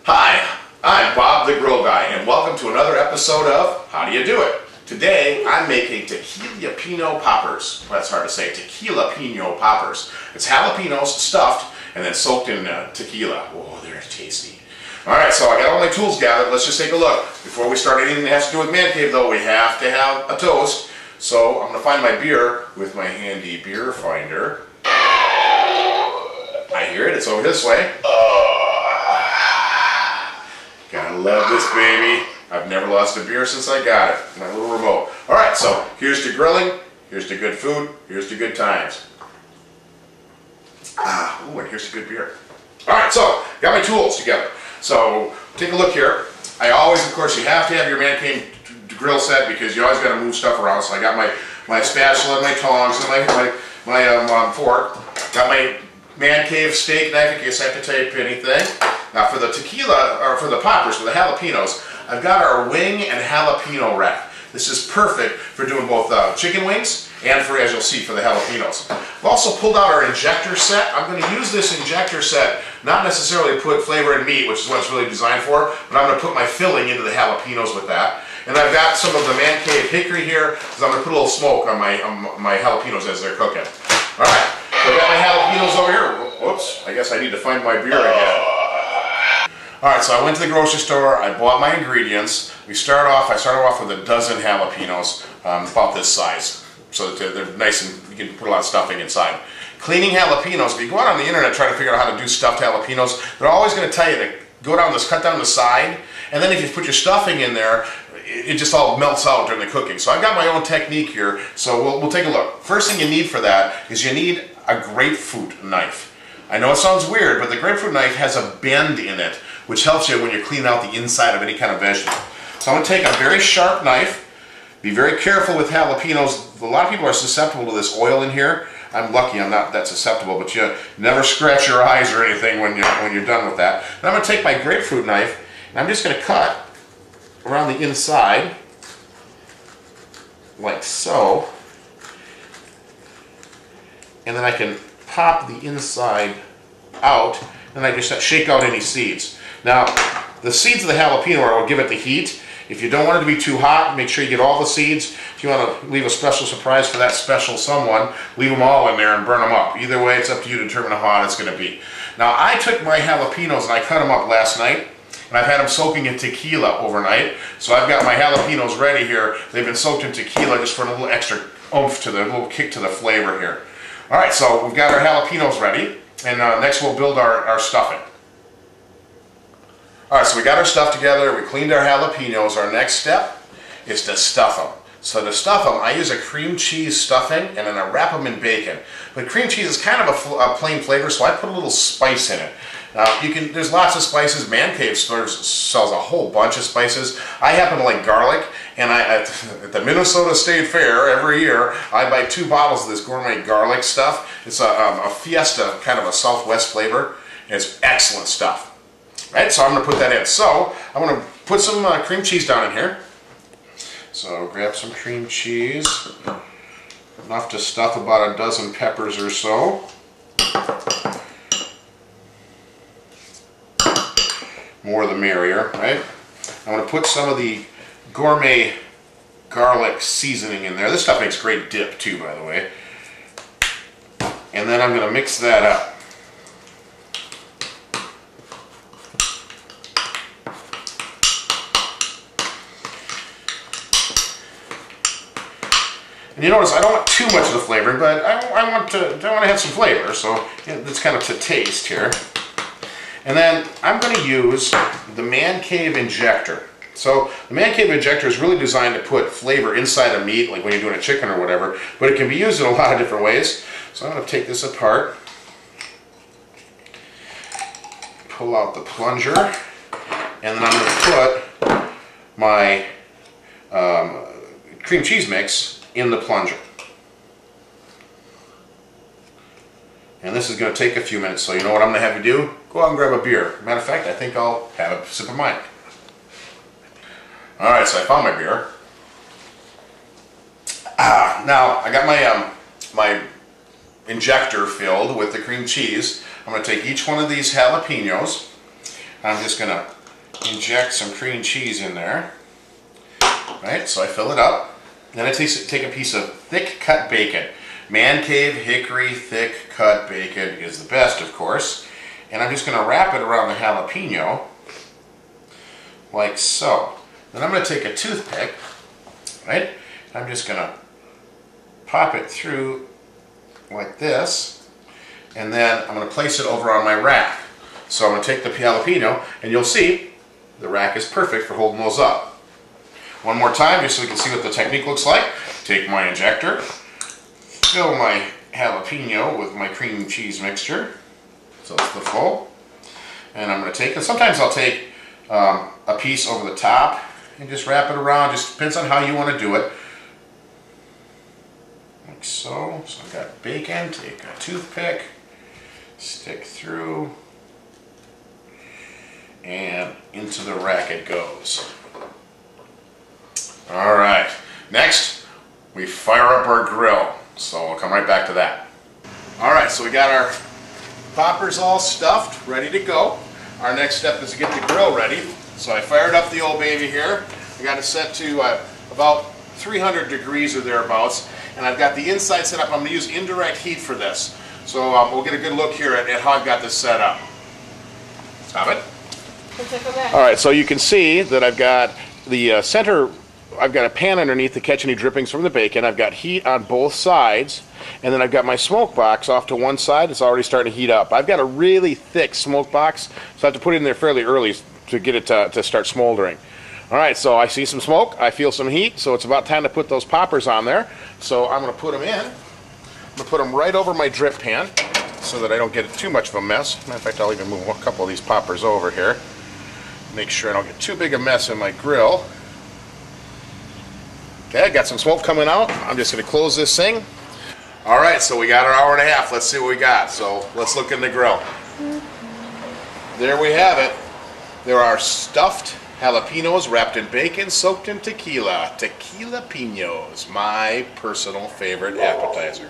Hi, I'm Bob the Grill Guy, and welcome to another episode of How Do You Do It? Today, I'm making Tequilepenos poppers. Well, that's hard to say, Tequilepenos poppers. It's jalapenos stuffed and then soaked in tequila. Oh, they're tasty. Alright, so I got all my tools gathered. Let's just take a look. Before we start anything that has to do with Man Cave, though, we have to have a toast. So I'm going to find my beer with my handy beer finder. I hear it. It's over this way. Gotta love this baby. I've never lost a beer since I got it. My little remote. Alright, so here's to grilling, here's to good food, here's to good times. Ooh, and here's to good beer. Alright, so got my tools together. So take a look here. I always, of course, you have to have your Man Cave grill set because you always got to move stuff around. So I got my spatula and my tongs and my fork. Got my Man Cave steak knife in case I have to tape anything. Now for the tequila, or for the poppers, for the jalapenos, I've got our wing and jalapeno rack. This is perfect for doing both chicken wings and for, as you'll see, for the jalapenos. I've also pulled out our injector set. I'm going to use this injector set, not necessarily to put flavor in meat, which is what it's really designed for, but I'm going to put my filling into the jalapenos with that. And I've got some of the Man Cave hickory here, because I'm going to put a little smoke on my jalapenos as they're cooking. Alright, so I've got my jalapenos over here. Whoops, I guess I need to find my beer again. Alright, so I went to the grocery store, I bought my ingredients. I started off with a dozen jalapenos, about this size, so that they're nice and you can put a lot of stuffing inside. Cleaning jalapenos, if you go out on the internet trying to figure out how to do stuffed jalapenos, they're always going to tell you to go down this, cut down the side, and then if you put your stuffing in there, it just all melts out during the cooking. So I've got my own technique here, so we'll take a look. First thing you need for that is you need a grapefruit knife. I know it sounds weird, but the grapefruit knife has a bend in it, which helps you when you're cleaning out the inside of any kind of vegetable. So I'm going to take a very sharp knife. Be very careful with jalapenos. A lot of people are susceptible to this oil in here. I'm lucky I'm not that susceptible, but you never scratch your eyes or anything when you're done with that. And I'm going to take my grapefruit knife, and I'm just going to cut around the inside, like so. And then I can pop the inside out, and I just shake out any seeds. Now, the seeds of the jalapeno are what give it the heat. If you don't want it to be too hot, make sure you get all the seeds. If you want to leave a special surprise for that special someone, leave them all in there and burn them up. Either way, it's up to you to determine how hot it's going to be. Now, I took my jalapenos and I cut them up last night, and I've had them soaking in tequila overnight. So I've got my jalapenos ready here. They've been soaked in tequila just for a little extra oomph to the, a little kick to the flavor here. All right, so we've got our jalapenos ready, and next we'll build our stuffing. Alright, so we got our stuff together, we cleaned our jalapenos. Our next step is to stuff them. So to stuff them, I use a cream cheese stuffing, and then I wrap them in bacon. But cream cheese is kind of a plain flavor, so I put a little spice in it. Now, there's lots of spices. Man Cave stores sells a whole bunch of spices. I happen to like garlic, and at the Minnesota State Fair every year, I buy 2 bottles of this gourmet garlic stuff. It's a Fiesta, kind of a Southwest flavor, and it's excellent stuff. Right, so I'm going to put that in. So I'm going to put some cream cheese down in here. So grab some cream cheese, enough to stuff about a dozen peppers or so. More the merrier, right? I'm going to put some of the gourmet garlic seasoning in there. This stuff makes great dip too, by the way. And then I'm going to mix that up. And you notice I don't want too much of the flavoring, but I want to have some flavor, so it's kind of to taste here. And then I'm going to use the Man Cave injector. So the Man Cave injector is really designed to put flavor inside a meat, like when you're doing a chicken or whatever, but it can be used in a lot of different ways. So I'm going to take this apart, pull out the plunger, and then I'm going to put my cream cheese mix in the plunger. And this is going to take a few minutes, so you know what I'm going to have you do? Go out and grab a beer. Matter of fact, I think I'll have a sip of mine. Alright, so I found my beer. Now, I got my injector filled with the cream cheese. I'm going to take each one of these jalapenos. I'm just gonna inject some cream cheese in there. Right, so I fill it up. Then I take a piece of thick cut bacon. Man cave hickory thick cut bacon is the best, of course. And I'm just gonna wrap it around the jalapeno, like so. Then I'm gonna take a toothpick, right? I'm just gonna pop it through like this, and then I'm gonna place it over on my rack. So I'm gonna take the jalapeno, and you'll see the rack is perfect for holding those up. One more time, just so we can see what the technique looks like. Take my injector, fill my jalapeno with my cream cheese mixture, so it's the full. And I'm going to take, and sometimes I'll take a piece over the top and just wrap it around. Just depends on how you want to do it. Like so. So I've got bacon, take a toothpick, stick through, and into the rack it goes. All right, next we fire up our grill. So we'll come right back to that. All right, so we got our poppers all stuffed, ready to go. Our next step is to get the grill ready. So I fired up the old baby here. I got it set to about 300 degrees or thereabouts. And I've got the inside set up. I'm going to use indirect heat for this. So we'll get a good look here at how I've got this set up. Stop it. All right, so you can see that I've got the center. I've got a pan underneath to catch any drippings from the bacon. I've got heat on both sides, and then I've got my smoke box off to one side. It's already starting to heat up. I've got a really thick smoke box, so I have to put it in there fairly early to get it to start smoldering. All right, so I see some smoke, I feel some heat, so it's about time to put those poppers on there. So I'm going to put them in. I'm going to put them right over my drip pan so that I don't get too much of a mess. Matter of fact, I'll even move a couple of these poppers over here. Make sure I don't get too big a mess in my grill. Okay, got some smoke coming out. I'm just going to close this thing. All right, so we got an hour and a half. Let's see what we got. So let's look in the grill. There we have it. There are stuffed jalapenos wrapped in bacon, soaked in tequila. Tequilepenos, my personal favorite appetizer.